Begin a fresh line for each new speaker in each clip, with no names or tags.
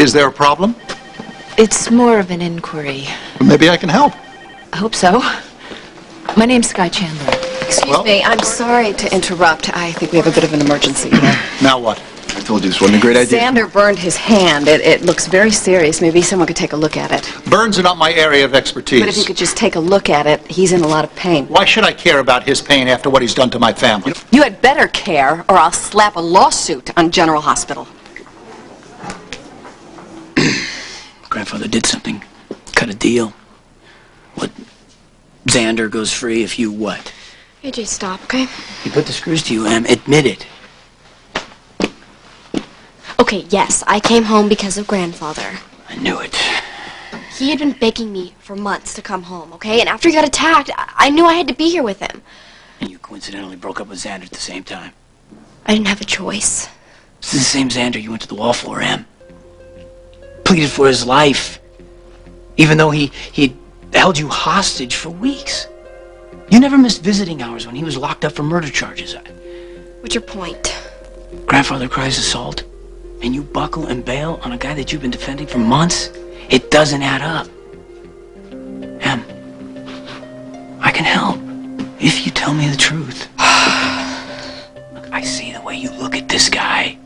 Is there a problem?
It's more of an inquiry.
Maybe I can help.
I hope so. My name's Skye Chandler.
Excuse me, I'm sorry to interrupt. I think we have a bit of an emergency here.
Now what? I told you this wasn't a great idea.
Zander burned his hand. It looks very serious. Maybe someone could take a look at it.
Burns are not my area of expertise.
But if you could just take a look at it, he's in a lot of pain.
Why should I care about his pain after what he's done to my family?
You had better care, or I'll slap a lawsuit on General Hospital.
Grandfather did something. Cut a deal. What? Zander goes free if you what?
AJ, stop, okay?
He put the screws to you, Em. Admit it.
Okay, yes, I came home because of grandfather.
I knew it.
He had been begging me for months to come home, okay? And after he got attacked, I knew I had to be here with him.
And you coincidentally broke up with Zander at the same time.
I didn't have a choice.
This is the same Zander you went to the wall for, Em. Pleaded for his life. Even though he held you hostage for weeks. You never missed visiting hours when he was locked up for murder charges.
What's your point?
Grandfather cries assault, and you buckle and bail on a guy that you've been defending for months? It doesn't add up. Em, I can help if you tell me the truth. Look, I see the way you look at this guy.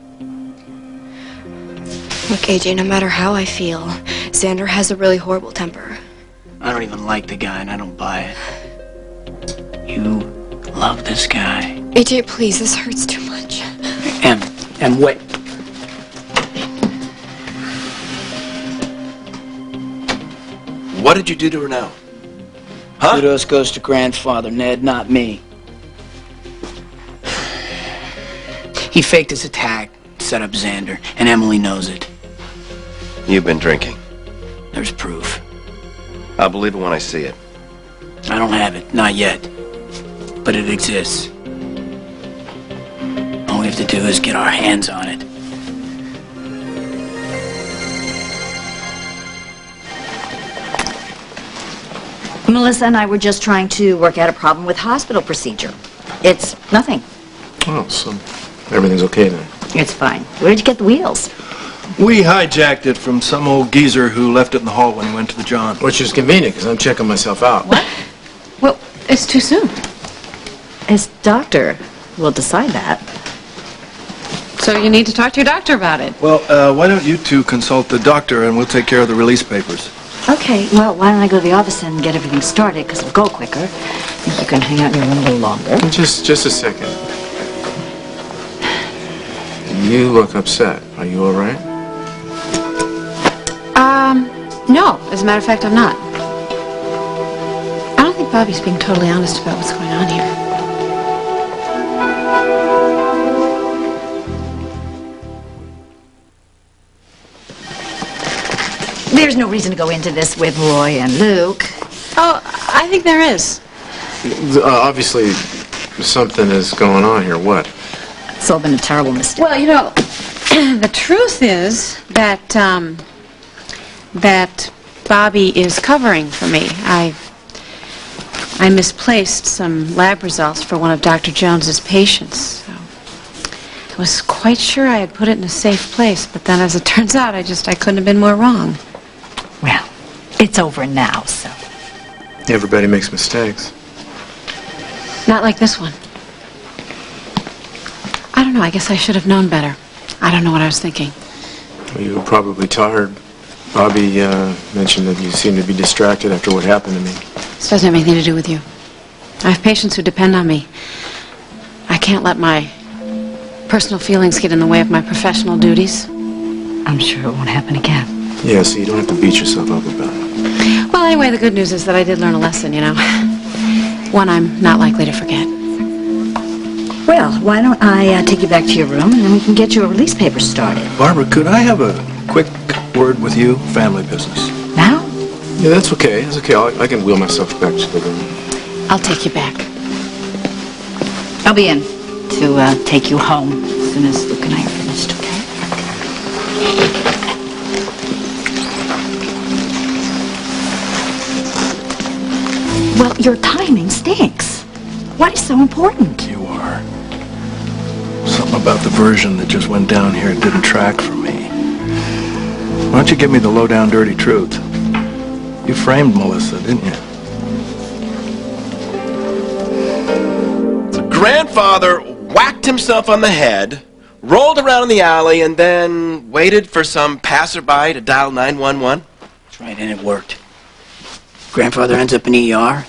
Look, AJ, no matter how I feel, Zander has a really horrible temper.
I don't even like the guy, and I don't buy it. You love this guy.
AJ, please, this hurts too much.
Em, wait.
What did you do to her now? Huh?
Kudos goes to grandfather, Ned, not me. He faked his attack, set up Zander, and Emily knows it.
You've been drinking.
There's proof.
I'll believe it when I see it.
I don't have it, not yet. But it exists. All we have to do is get our hands on it.
Melissa and I were just trying to work out a problem with hospital procedure. It's nothing.
Oh, so everything's okay then?
It's fine. Where did you get the wheels?
We hijacked it from some old geezer who left it in the hall when he went to the John. Which is convenient, because I'm checking myself out.
What? Well, it's too soon. His doctor will decide that.
So you need to talk to your doctor about it.
Well, why don't you two consult the doctor and we'll take care of the release papers.
Okay, well, why don't I go to the office and get everything started, because it'll go quicker. Think you can hang out in your room a little longer.
Just a second. You look upset. Are you all right?
No. As a matter of fact, I'm not. I don't think Bobbie's being totally honest about what's going on here.
There's no reason to go into this with Roy and Luke.
Oh, I think there is.
Obviously, something is going on here. What?
It's all been a terrible mistake.
Well, you know, the truth is that, that Bobbie is covering for me. I misplaced some lab results for one of Dr. Jones's patients. So I was quite sure I had put it in a safe place, but then as it turns out, I couldn't have been more wrong.
Well, it's over now, so.
Everybody makes mistakes.
Not like this one. I don't know, I guess I should have known better. I don't know what I was thinking.
Well, you were probably tired. Bobbie mentioned that you seemed to be distracted after what happened to me.
This doesn't have anything to do with you. I have patients who depend on me. I can't let my personal feelings get in the way of my professional duties.
I'm sure it won't happen again.
Yeah, so you don't have to beat yourself up about it.
Well, anyway, the good news is that I did learn a lesson, you know. One I'm not likely to forget.
Well, why don't I take you back to your room, and then we can get your release papers started.
Barbara, could I have a quick word with you? Family business.
Now?
Yeah, that's okay. That's okay. I can wheel myself back to the room.
I'll take you back.
I'll be in to take you home as soon as Luke and I are finished, okay? Well, your timing stinks. What is so important?
You are. Something about the version that just went down here didn't track for me. Why don't you give me the low-down dirty truth? You framed Melissa, didn't you?
Grandfather whacked himself on the head, rolled around in the alley, and then waited for some passerby to dial 911.
That's right, and it worked. Grandfather ends up in ER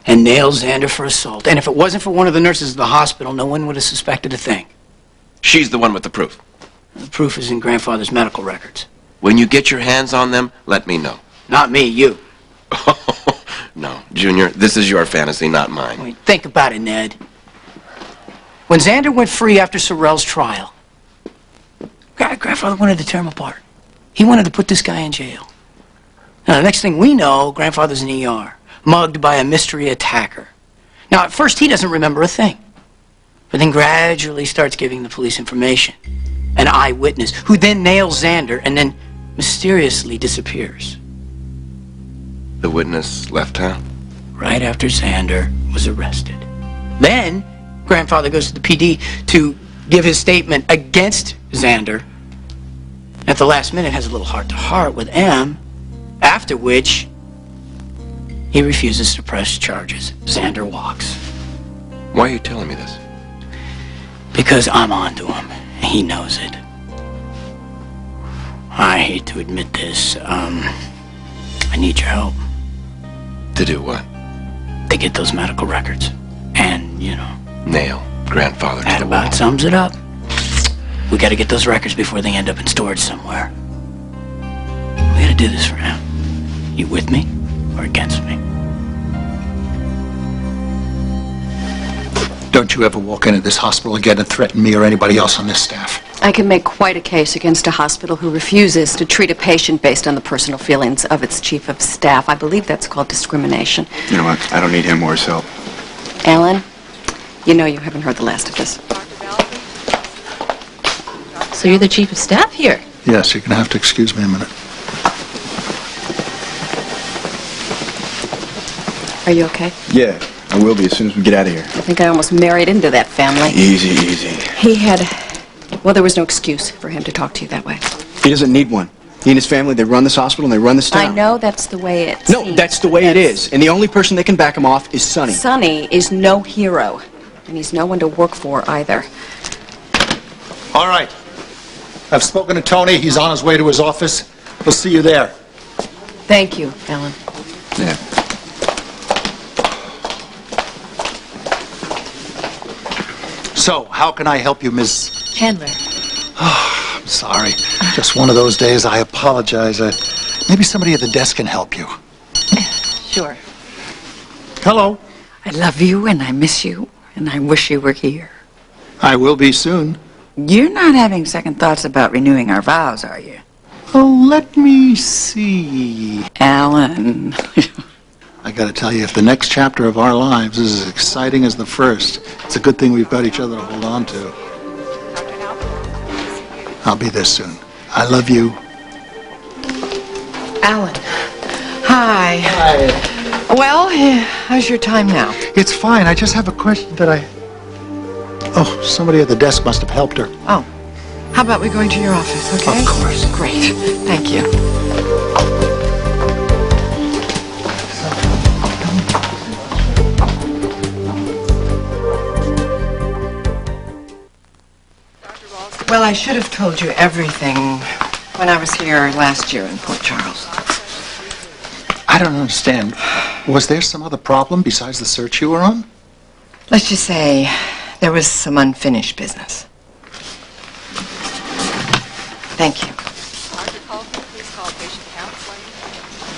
and nails Zander for assault. And if it wasn't for one of the nurses at the hospital, no one would have suspected a thing.
She's the one with the proof.
The proof is in Grandfather's medical records.
When you get your hands on them, let me know.
Not me, you.
No, Junior, this is your fantasy, not mine.
Wait, think about it, Ned. When Zander went free after Sorrell's trial, Grandfather wanted to tear him apart. He wanted to put this guy in jail. Now, the next thing we know, Grandfather's in ER, mugged by a mystery attacker. Now, at first, he doesn't remember a thing. But then gradually starts giving the police information. An eyewitness, who then nails Zander and then mysteriously disappears.
The witness left town?
Right after Zander was arrested. Then, Grandfather goes to the PD to give his statement against Zander. At the last minute, has a little heart-to-heart with M, after which he refuses to press charges. Zander walks.
Why are you telling me this?
Because I'm onto him. He knows it. I hate to admit this. I need your help.
To do what?
To get those medical records. And,
Nail Grandfather to
that
the
about
wall.
sums it up. We gotta get those records before they end up in storage somewhere. We gotta do this for him. You with me or against me?
Don't you ever walk into this hospital again and threaten me or anybody else on this staff.
I can make quite a case against a hospital who refuses to treat a patient based on the personal feelings of its chief of staff. I believe that's called discrimination.
You know what? I don't need him or his help.
Alan, you know you haven't heard the last of this.
So you're the chief of staff here?
Yes, you're going to have to excuse me a minute.
Are you okay?
Yeah, I will be as soon as we get out of here.
I think I almost married into that family.
Easy, easy.
He had... Well, there was no excuse for him to talk to you that way.
He doesn't need one. He and his family, they run this hospital and they run this town.
I know that's the way it
No,
seems.
that's the way it is. And the only person that can back him off is Sonny.
Sonny is no hero. And he's no one to work for either.
All right. I've spoken to Tony. He's on his way to his office. We'll see you there.
Thank you, Alan.
Yeah.
So, how can I help you, Miss...
Chandler.
I'm sorry. Just one of those days. I apologize. Maybe somebody at the desk can help you.
Sure.
Hello.
I love you and I miss you and I wish you were here.
I will be soon.
You're not having second thoughts about renewing our vows, are you?
Oh, let me see.
Alan.
I gotta tell you, if the next chapter of our lives is as exciting as the first, it's a good thing we've got each other to hold on to. I'll be there soon. I love you.
Alan. Hi.
Hi.
Well, how's your time now?
It's fine. I just have a question that I... Oh, somebody at the desk must have helped her.
Oh. How about we go into your office, okay?
Of course.
Great. Thank you. Well, I should have told you everything when I was here last year in Port Charles.
I don't understand. Was there some other problem besides the search you were on?
Let's just say there was some unfinished business. Thank you.
Dr. Colton, please call patient counseling.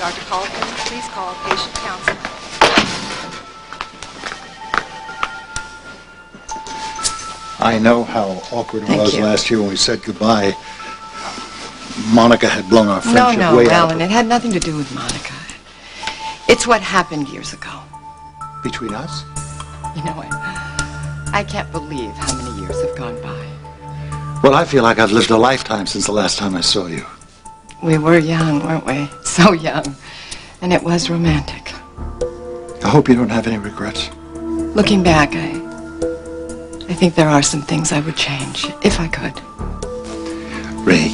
Dr. Colton, please call patient counseling.
I know how awkward it
Thank
was
you.
last year when we said goodbye. Monica had blown our friendship
No,
way out.
Alan, it had nothing to do with Monica. It's what happened years ago.
Between us?
You know what? I can't believe how many years have gone by.
Well, I feel like I've lived a lifetime since the last time I saw you.
We were young, weren't we? So young. And it was romantic.
I hope you don't have any regrets.
Looking back, I think there are some things I would change, if I could.
Ray,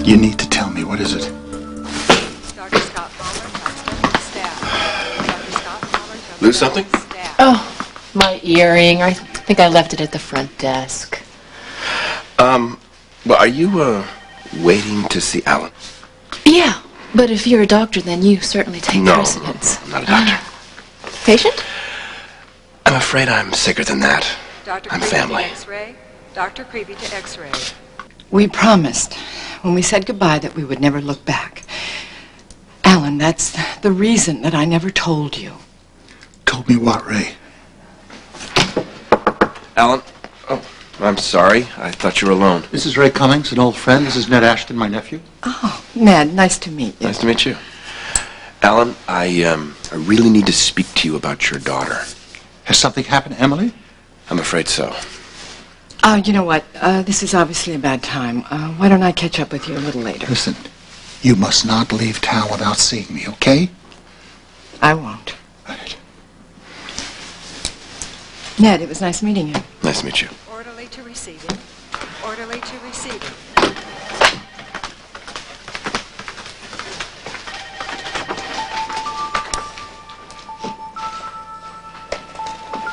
You need to tell me. What is it?
Dr. Scott Palmer tells Bedford staff. Dr. Scott Palmer tells
Lose something?
Bedford staff.
Oh, my earring. I think I left it at the front desk.
Well, are you, waiting to see Alan?
Yeah, but if you're a doctor, then you certainly take
No,
precedence.
I'm not a doctor.
Patient?
I'm afraid I'm sicker than that.
Dr.
I'm
Creevy
family.
to X-ray. Dr. Creevy to X-ray.
We promised when we said goodbye that we would never look back. Alan, that's the reason that I never told you.
Told me what, Ray?
Alan? Oh, I'm sorry. I thought you were alone.
This is Ray Cummings, an old friend. This is Ned Ashton, my nephew.
Oh, Ned, nice to meet you.
Nice to meet you. Alan, I really need to speak to you about your daughter.
Has something happened to Emily?
I'm afraid so.
You know what? This is obviously a bad time. Why don't I catch up with you a little later?
Listen, you must not leave town without seeing me, okay?
I won't.
Right.
Ned, it was nice meeting you.
Nice to meet you.
Orderly to receiving. Orderly to receiving.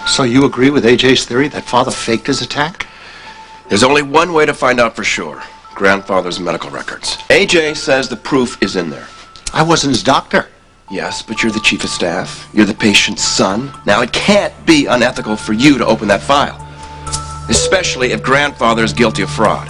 So you agree with AJ's theory that Father faked his attack?
There's only one way to find out for sure. Grandfather's medical records. AJ says the proof is in there.
I wasn't his doctor.
Yes, but you're the chief of staff. You're the patient's son. Now, it can't be unethical for you to open that file. Especially if grandfather is guilty of fraud.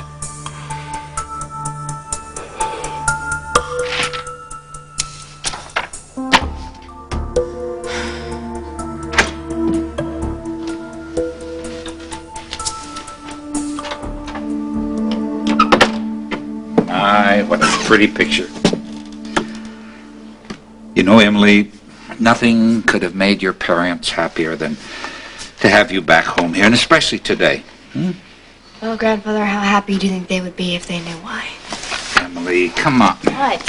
What a pretty picture. You know, Emily, nothing could have made your parents happier than to have you back home here, and especially today.
Well, Grandfather, how happy do you think they would be if they knew why?
Emily, come on.
What?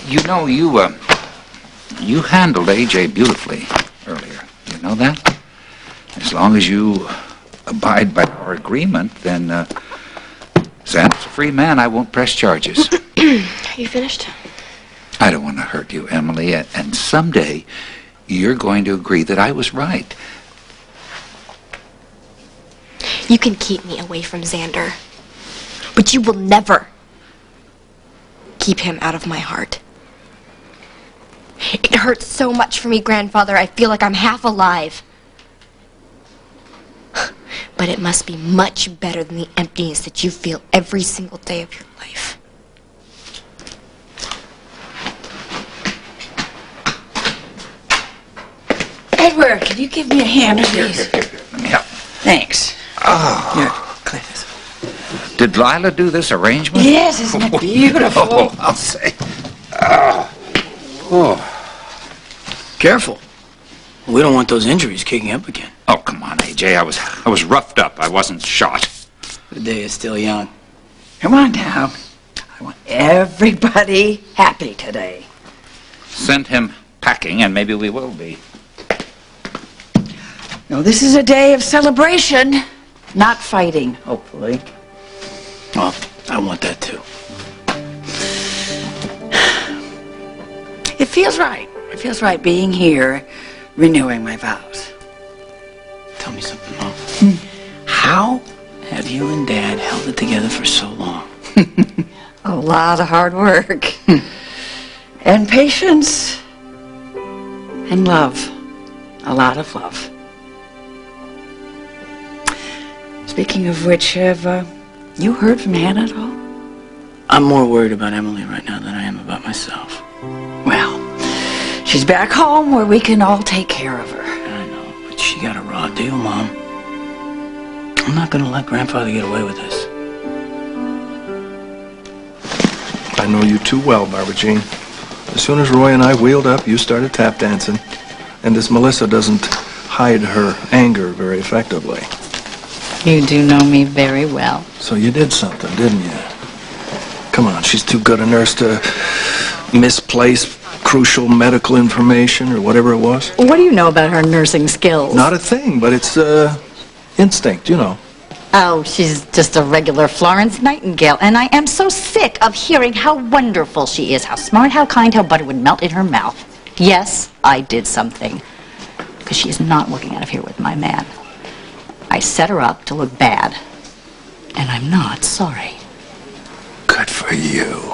You know, you handled AJ beautifully earlier. You know that? As long as you abide by our agreement, then, Zander's a free man. I won't press charges.
Are you finished?
I don't want to hurt you, Emily, and someday you're going to agree that I was right.
You can keep me away from Zander, but you will never keep him out of my heart. It hurts so much for me, Grandfather. I feel like I'm half alive. But it must be much better than the emptiness that you feel every single day of your life.
Edward, can you give me a hand, please?
Here. Let me help.
Thanks.
Oh.
Here, clear this.
Did Lila do this arrangement?
Yes, isn't it beautiful?
Oh, I'll say.
Careful. We don't want those injuries kicking up again.
Oh, come on, AJ. I was roughed up. I wasn't shot.
The day is still young.
Come on now. I want everybody happy today.
Send him packing, and maybe we will be.
No, this is a day of celebration, not fighting, hopefully.
Oh, I want that too.
It feels right. It feels right being here, renewing my vows.
Tell me something, Mom. How have you and Dad held it together for so long?
A lot of hard work. And patience. And love. A lot of love. Speaking of which, have you heard from Hannah at all?
I'm more worried about Emily right now than I am about myself.
Well, she's back home where we can all take care of her.
I know, but she got a raw deal, Mom. I'm not gonna let Grandfather get away with this.
I know you too well, Barbara Jean. As soon as Roy and I wheeled up, you started tap dancing. And this Melissa doesn't hide her anger very effectively.
You do know me very well.
So you did something, didn't you? Come on, she's too good a nurse to misplace crucial medical information or whatever it was.
What do you know about her nursing skills?
Not a thing, but it's instinct, you know.
Oh, she's just a regular Florence Nightingale, and I am so sick of hearing how wonderful she is, how smart, how kind, how butter would melt in her mouth. Yes, I did something, because she is not working out of here with my man. I set her up to look bad, and I'm not sorry.
Good for you.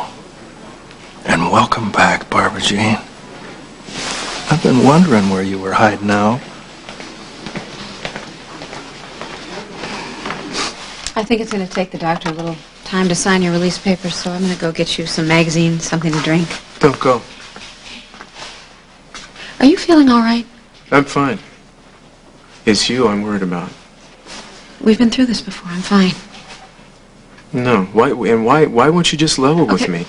And welcome back, Barbara Jean. I've been wondering where you were hiding out.
I think it's going to take the doctor a little time to sign your release papers, so I'm going to go get you some magazines, something to drink.
Don't go.
Are you feeling all right?
I'm fine. It's you I'm worried about.
We've been through this before. I'm fine.
No. Why won't you just level with me?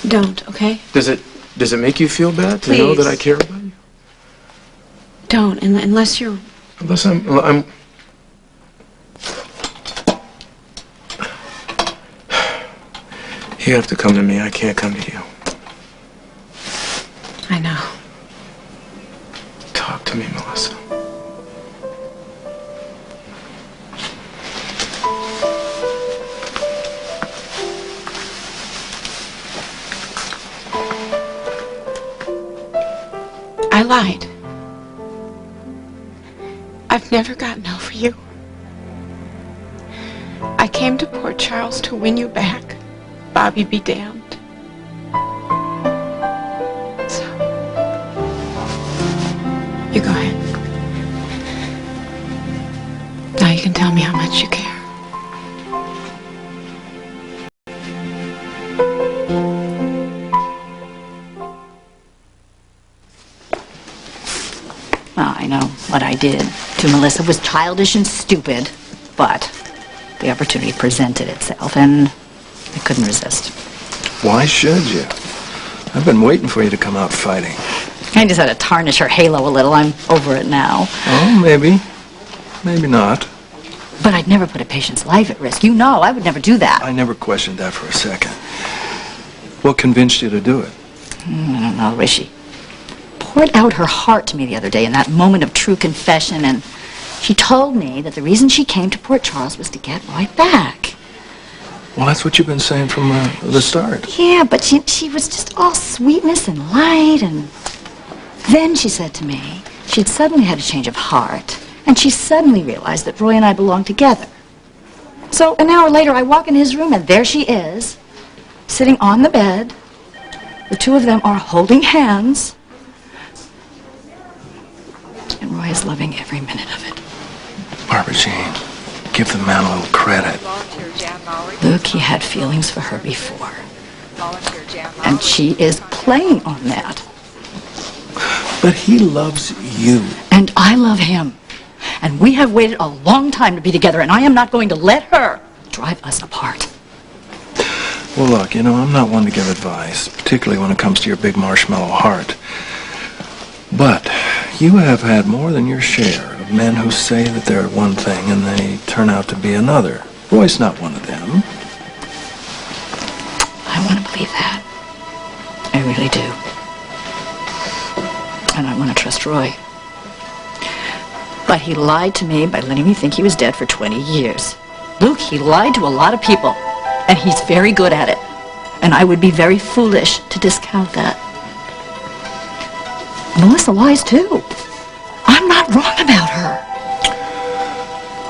Don't, okay?
Does it make you feel bad to know that I care about you?
Don't, unless you're...
Unless I'm... You have to come to me. I can't come to you.
I know.
Talk to me, Melissa.
I lied. I've never gotten over you. I came to Port Charles to win you back. Bobbie be damned. So, you go ahead. Now you can tell me how much you care.
Well, I know what I did to Melissa was childish and stupid, but the opportunity presented itself, and I couldn't resist.
Why should you? I've been waiting for you to come out fighting.
I just had to tarnish her halo a little. I'm over it now.
Oh, maybe. Maybe not.
But I'd never put a patient's life at risk. You know, I would never do that.
I never questioned that for a second. What convinced you to do it?
I don't know, Rishi. Poured out her heart to me the other day in that moment of true confession, and she told me that the reason she came to Port Charles was to get Roy back.
Well, that's what you've been saying from the start.
Yeah, but she was just all sweetness and light, and then she said to me she'd suddenly had a change of heart, and she suddenly realized that Roy and I belonged together. So an hour later, I walk in his room, and there she is, sitting on the bed. The two of them are holding hands, and Roy is loving every minute of it.
Barbara Jean, give the man a little credit.
Luke, he had feelings for her before. And she is playing on that.
But he loves you.
And I love him. And we have waited a long time to be together, and I am not going to let her drive us apart.
Well, look, you know, I'm not one to give advice, particularly when it comes to your big marshmallow heart. But you have had more than your share of men who say that they're one thing and they turn out to be another. Roy's not one of them.
I want to believe that. I really do. And I want to trust Roy. But he lied to me by letting me think he was dead for 20 years. Luke, he lied to a lot of people, and he's very good at it. And I would be very foolish to discount that. Melissa lies too. I'm not wrong about her.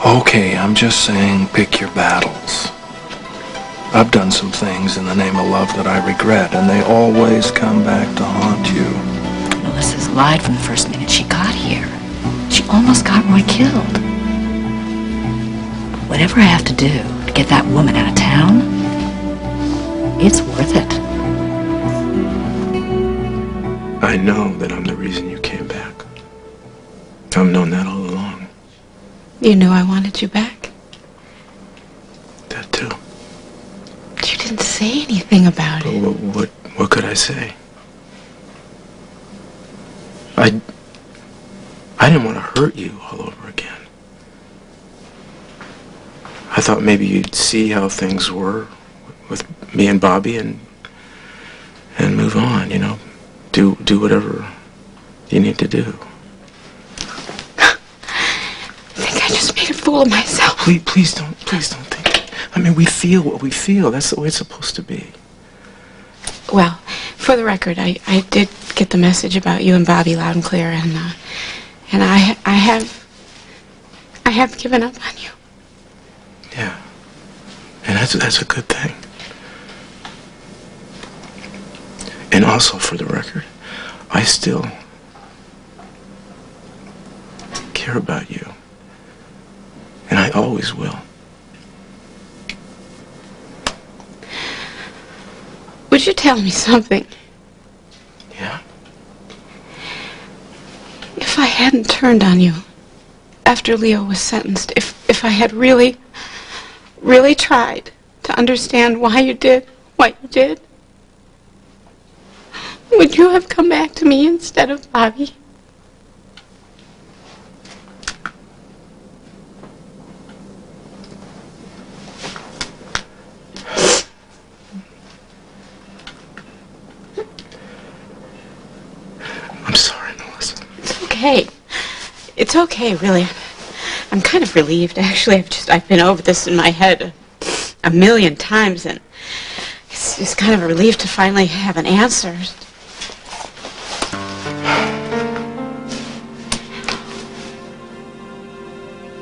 Okay, I'm just saying pick your battles. I've done some things in the name of love that I regret, and they always come back to haunt you.
Melissa's lied from the first minute she got here. She almost got Roy killed. Whatever I have to do to get that woman out of town, it's worth it.
I know that I'm the reason you came back. I've known that all along.
You knew I wanted you back?
That too.
But you didn't say anything about it.
What could I say? I didn't want to hurt you all over again. I thought maybe you'd see how things were with me and Bobbie and move on, you know. Do whatever you need to do.
I think I just made a
fool of myself.
Please don't think. I mean, we feel what we feel. That's the way it's supposed to be.
Well, for the record, I did get the message about you and Bobbie loud and clear, and I have given up on you.
Yeah. And that's a good thing. And also, for the record, I still care about you. And I always will.
Would you tell me something?
Yeah?
If I hadn't turned on you after Leo was sentenced, if I had really tried to understand why you did what you did, would you have come back to me instead of Bobbie?
I'm sorry, Melissa.
It's okay. It's okay, really. I'm kind of relieved, actually. I've been over this in my head a million times, and it's kind of a relief to finally have an answer.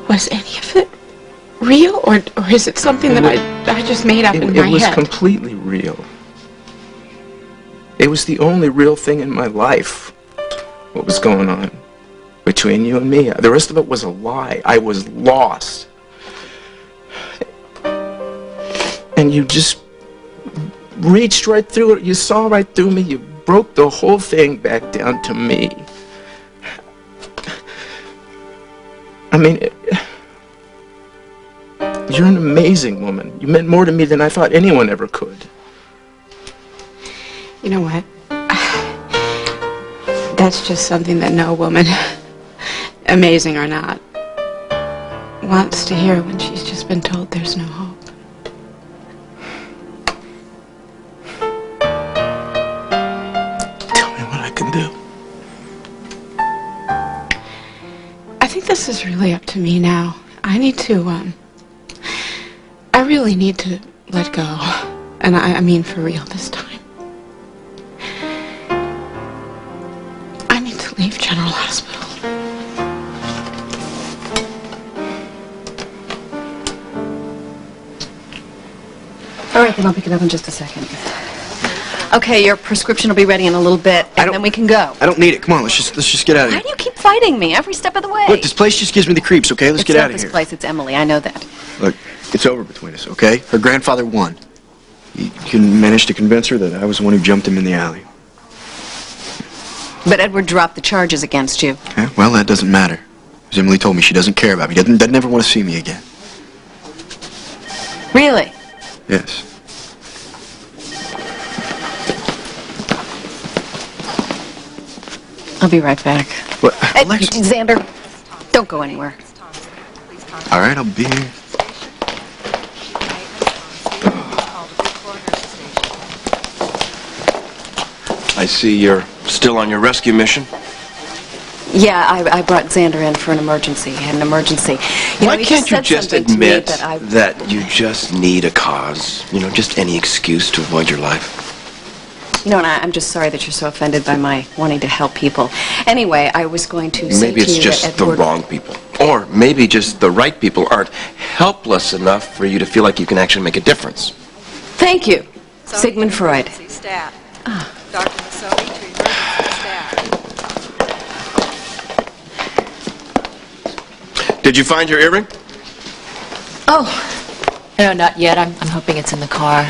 Was any of it real, or is it something that I just made up in my head?
It was completely real. It was the only real thing in my life. What was going on between you and me? The rest of it was a lie. I was lost. And you just reached right through it. You saw right through me. You broke the whole thing back down to me. I mean, you're an amazing woman. You meant more to me than I thought anyone ever could.
You know what? That's just something that no woman, amazing or not, wants to hear when she's just been told there's no hope.
Tell me what I can do.
I think this is really up to me now. I need to, I really need to let go. And I mean for real this time. I need to leave General Hospital.
All right, then I'll pick it up in just a second. Okay, your prescription will be ready in a little bit, and then we can go.
I don't need it. Come on, let's just get out of
Why
here.
do you keep fighting me every step of the way?
Look, this place just gives me the creeps, okay? Let's get out of
It's
here.
not this place, it's Emily, I know that.
Look, it's over between us, okay? Her grandfather won. You can manage to convince her that I was the one who jumped him in the alley.
But Edward dropped the charges against you.
Okay, well, that doesn't matter. As Emily told me, she doesn't care about me. Doesn't ever want to see me again.
Really?
Yes.
I'll be right back.
What? Alexis?
Zander, don't go anywhere.
All right, I'll be here.
I see you're still on your rescue mission.
Yeah, I brought Zander in for an emergency. He had an emergency.
Why can't you just admit
that
that you just need a cause? You know, just any excuse to avoid your life.
You know, and I'm just sorry that you're so offended by my wanting to help people. Anyway, I was going to say
Maybe
to
it's
you
just
that
the
Edward...
wrong people. Or maybe just the right people aren't helpless enough for you to feel like you can actually make a difference.
Thank you. Sigmund Freud.
Staff. Dr. Masoni to emergency staff.
Did you find your earring?
Oh, no, not yet. I'm hoping it's in the car.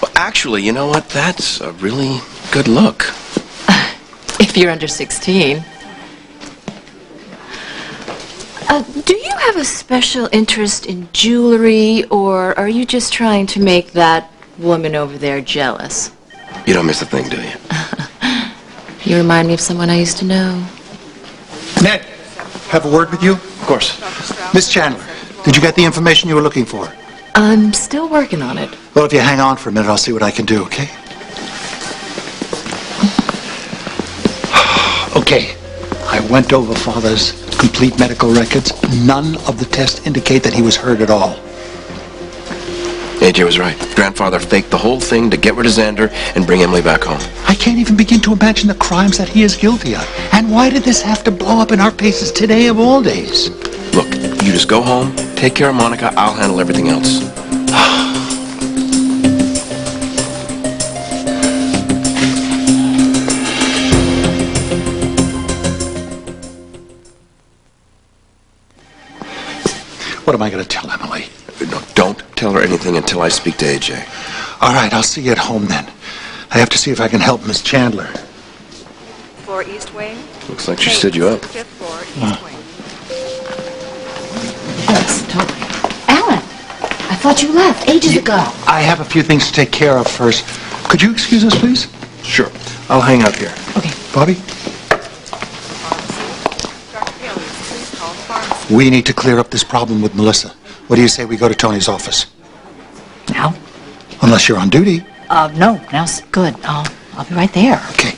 Well, actually, you know what? That's a really good look.
If you're under 16. Do you have a special interest in jewelry, or are you just trying to make that woman over there jealous?
You don't miss a thing, do you?
You remind me of someone I used to know.
Ned, have a word with you?
Of course.
Miss Chandler, did you get the information you were looking for?
I'm still working on it.
Well, if you hang on for a minute, I'll see what I can do, okay? Okay. I I went over Father's complete medical records. None of the tests indicate that he was hurt at all.
AJ was right. Grandfather faked the whole thing to get rid of Zander and bring Emily back home.
I can't even begin to imagine the crimes that he is guilty of. And why did this have to blow up in our faces today of all days?
Look, you just go home, take care of Monica, I'll handle everything else.
What am I going to tell Emily?
No, don't tell her anything until I speak to AJ.
All right, I'll see you at home then. I have to see if I can help Miss Chandler.
Floor East Wing.
Looks like she stood you up.
5th floor, East Wing.
Yes, totally. Alan, I thought you left ages ago.
I have a few things to take care of first. Could you excuse us, please?
Sure. I'll hang up here.
Okay.
Bobbie?
Dr. Haley, please call the pharmacy.
We need to clear up this problem with Melissa. What do you say we go to Tony's office?
Now?
Unless you're on duty.
No, now's good. I'll be right there.
Okay.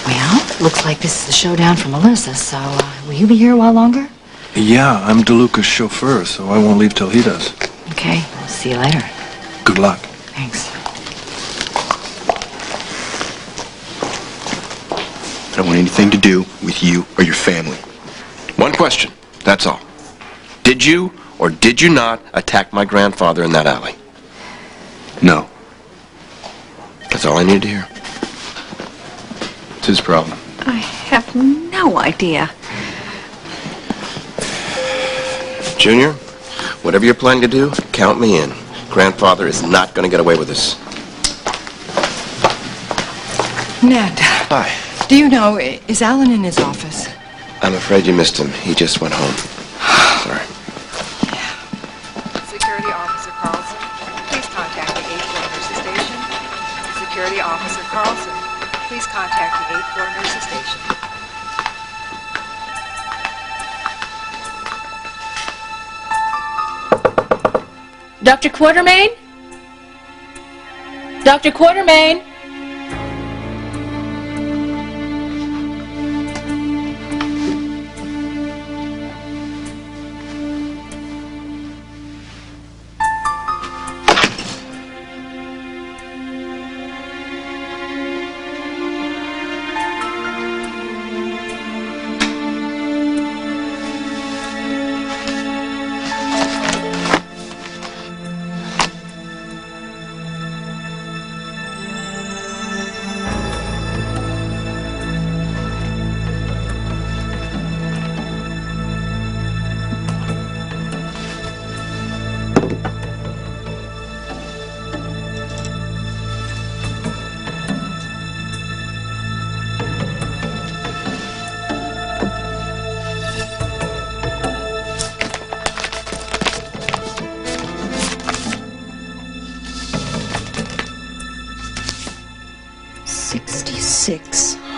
Well, looks like this is the showdown for Melissa, so will you be here a while longer?
Yeah, I'm DiLucca's chauffeur, so I won't leave till he does.
Okay, I'll see you later.
Good luck.
Thanks.
I don't want anything to do with you or your family.
One question, that's all. Did you or did you not attack my grandfather in that alley?
No.
That's all I needed to hear.
It's his problem.
I have no idea.
Junior, whatever you're planning to do, count me in. Grandfather is not going to get away with this.
Ned,
Hi.
do you know, is Alan in his office?
I'm afraid you missed him. He just went home. Sorry.
Security Officer Carlson, please contact the 8th floor nurses station. Security Officer Carlson, please contact the 8th floor nurses station.
Dr. Quartermaine? Dr. Quartermaine?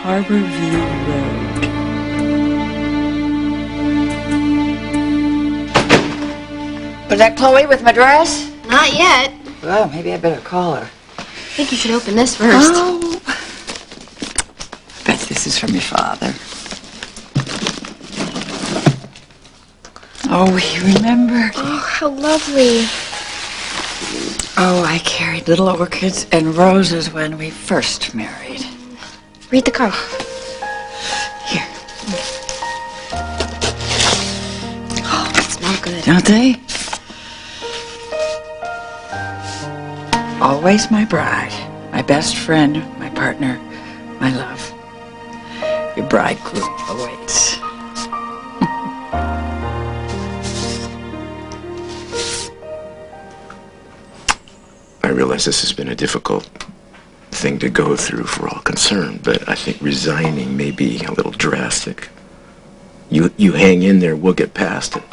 Harborview Road. Was that Chloe with my dress?
Not yet.
Well, maybe I better call her.
I think you should open this first.
Oh. I bet this is from your father. Oh, you remember?
Oh, how lovely.
Oh, I carried little orchids and roses when we first married.
Read the card.
Here.
Oh, they smell good.
Don't they? Always my bride, my best friend, my partner, my love. Your bridegroom awaits.
I realize this has been a difficult thing to go through for all concerned, but I think resigning may be a little drastic. You hang in there, we'll get past it.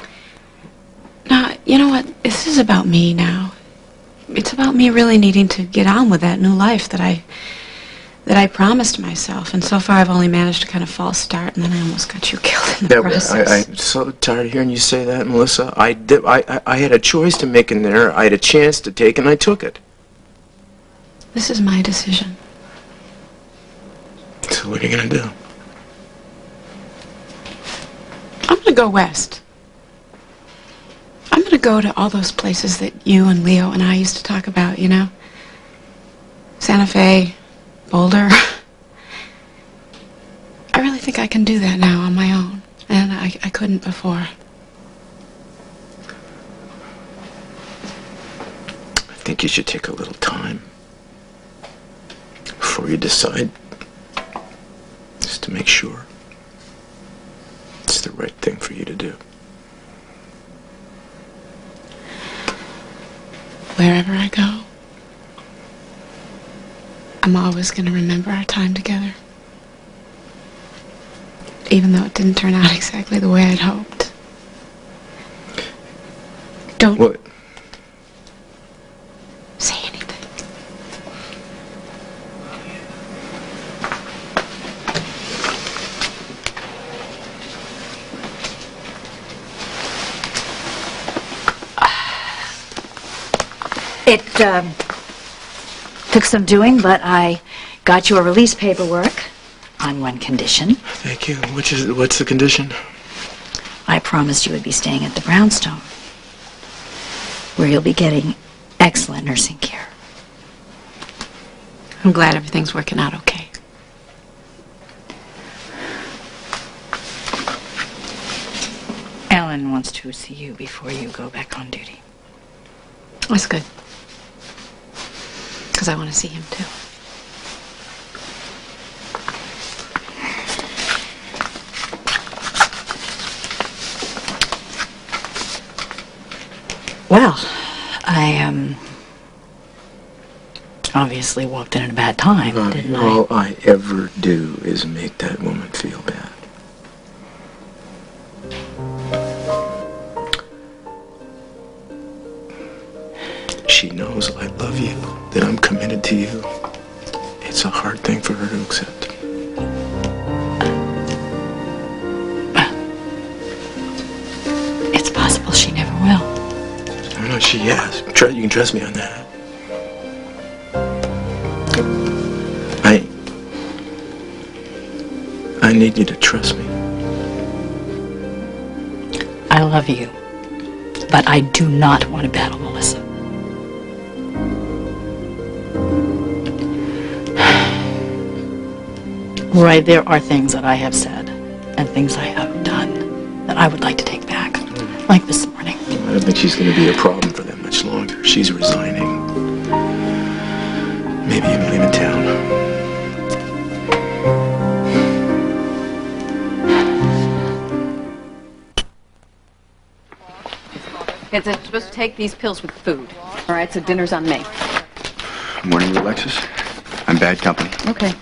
No, you know what? This is about me now. It's about me really needing to get on with that new life that I promised myself. And so far I've only managed to kind of false start, and then I almost got you killed in the process.
I'm so tired of hearing you say that, Melissa. I had a choice to make in there. I had a chance to take, and I took it.
This is my decision.
So what are you gonna do?
I'm gonna go west. I'm gonna go to all those places that you and Leo and I used to talk about, you know? Santa Fe, Boulder. I really think I can do that now on my own. And I couldn't before.
I think you should take a little time before you decide, just to make sure it's the right thing for you to do.
Wherever I go, I'm always going to remember our time together. Even though it didn't turn out exactly the way I'd hoped. Don't
What?
say anything.
It took some doing, but I got your release paperwork on one condition.
Thank you. What's the condition?
I promised you would be staying at the Brownstone, where you'll be getting excellent nursing care.
I'm glad everything's working out okay.
Alan wants to see you before you go back on duty.
That's good. Because I want to see him too.
Well, I obviously walked in at a bad time, didn't I?
All I ever do is make that woman feel bad. She knows I love you, that I'm committed to you. It's a hard thing for her to accept.
It's possible she never will.
I know she has. You can trust me on that. I need you to trust me.
I love you, but I do not want to battle Melissa. Roy, there are things that I have said and things I have done that I would like to take back, like this morning.
I don't think she's going to be a problem for them much longer. She's resigning. Maybe even leaving town.
Kids, I'm supposed to take these pills with food. All right, so dinner's on me.
Morning, Alexis. I'm bad company.
Okay.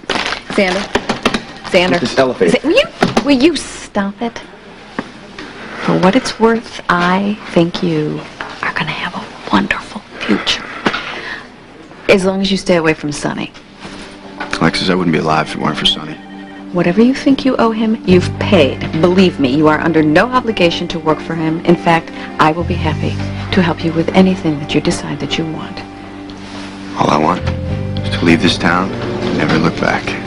Zander.
This elevator.
Will you stop it? For what it's worth, I think you are going to have a wonderful future. As long as you stay away from Sonny.
Alexis, I wouldn't be alive if it weren't for Sonny.
Whatever you think you owe him, you've paid. Believe me, you are under no obligation to work for him. In fact, I will be happy to help you with anything that you decide that you want.
All I want is to leave this town and never look back.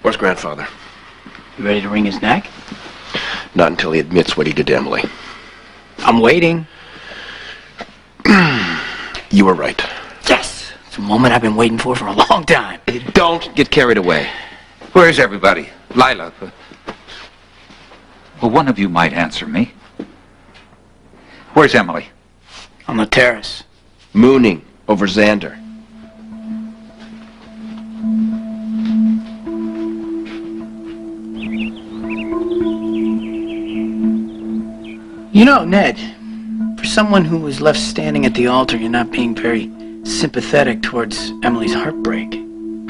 Where's grandfather?
You ready to wring his neck?
Not until he admits what he did to Emily.
I'm waiting.
You were right.
Yes! It's a moment I've been waiting for a long time.
Don't get carried away.
Where's everybody? Lila. Well, one of you might answer me. Where's Emily?
On the terrace.
Mooning over Zander.
You know, Ned, for someone who was left standing at the altar, you're not being very sympathetic towards Emily's heartbreak.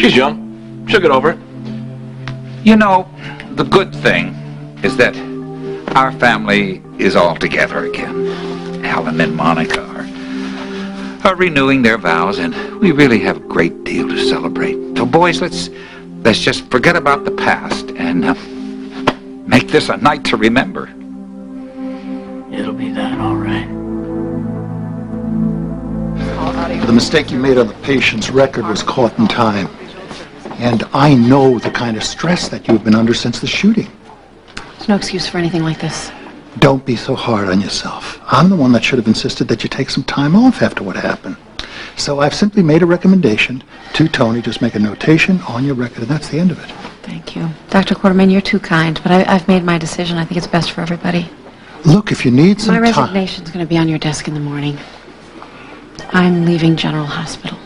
She's young. She'll get over it.
You know, the good thing is that our family is all together again. Alan and Monica are renewing their vows, and we really have a great deal to celebrate. So, boys, let's just forget about the past and make this a night to remember.
It'll be that, all right.
The mistake you made on the patient's record was caught in time. And I know the kind of stress that you've been under since the shooting.
There's no excuse for anything like this.
Don't be so hard on yourself. I'm the one that should have insisted that you take some time off after what happened. So I've simply made a recommendation to Tony. Just make a notation on your record, and that's the end of it.
Thank you. Dr. Quartermaine, you're too kind, but I've made my decision. I think it's best for everybody.
Look, if you need some
My
time...
resignation's going to be on your desk in the morning. I'm leaving General Hospital.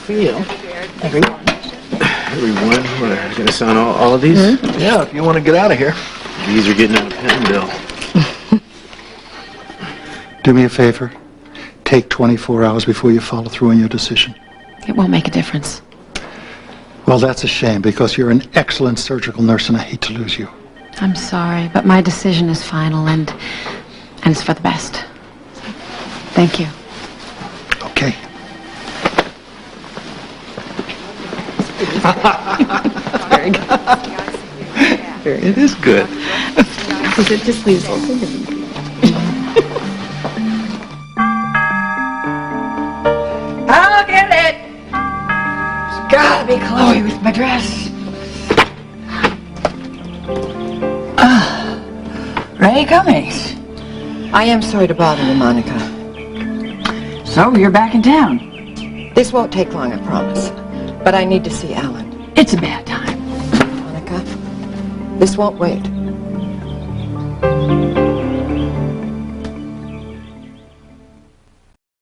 For you. Everyone, what, are you going to sign all of these?
Yeah, if you want to get out of here.
These are getting out of pen, Bill.
Do me a favor. Take 24 hours before you follow through on your decision.
It won't make a difference.
Well, that's a shame, because you're an excellent surgical nurse, and I hate to lose you.
I'm sorry, but my decision is final, and it's for the best. Thank you.
Okay.
Very good.
It is good.
It just leaves all the I'll get it! It's gotta be Chloe with my dress. Rae Cummings.
I am sorry to bother you, Monica.
So, you're back in town.
This won't take long, I promise. But I need to see Alan.
It's a bad time.
Monica, this won't wait.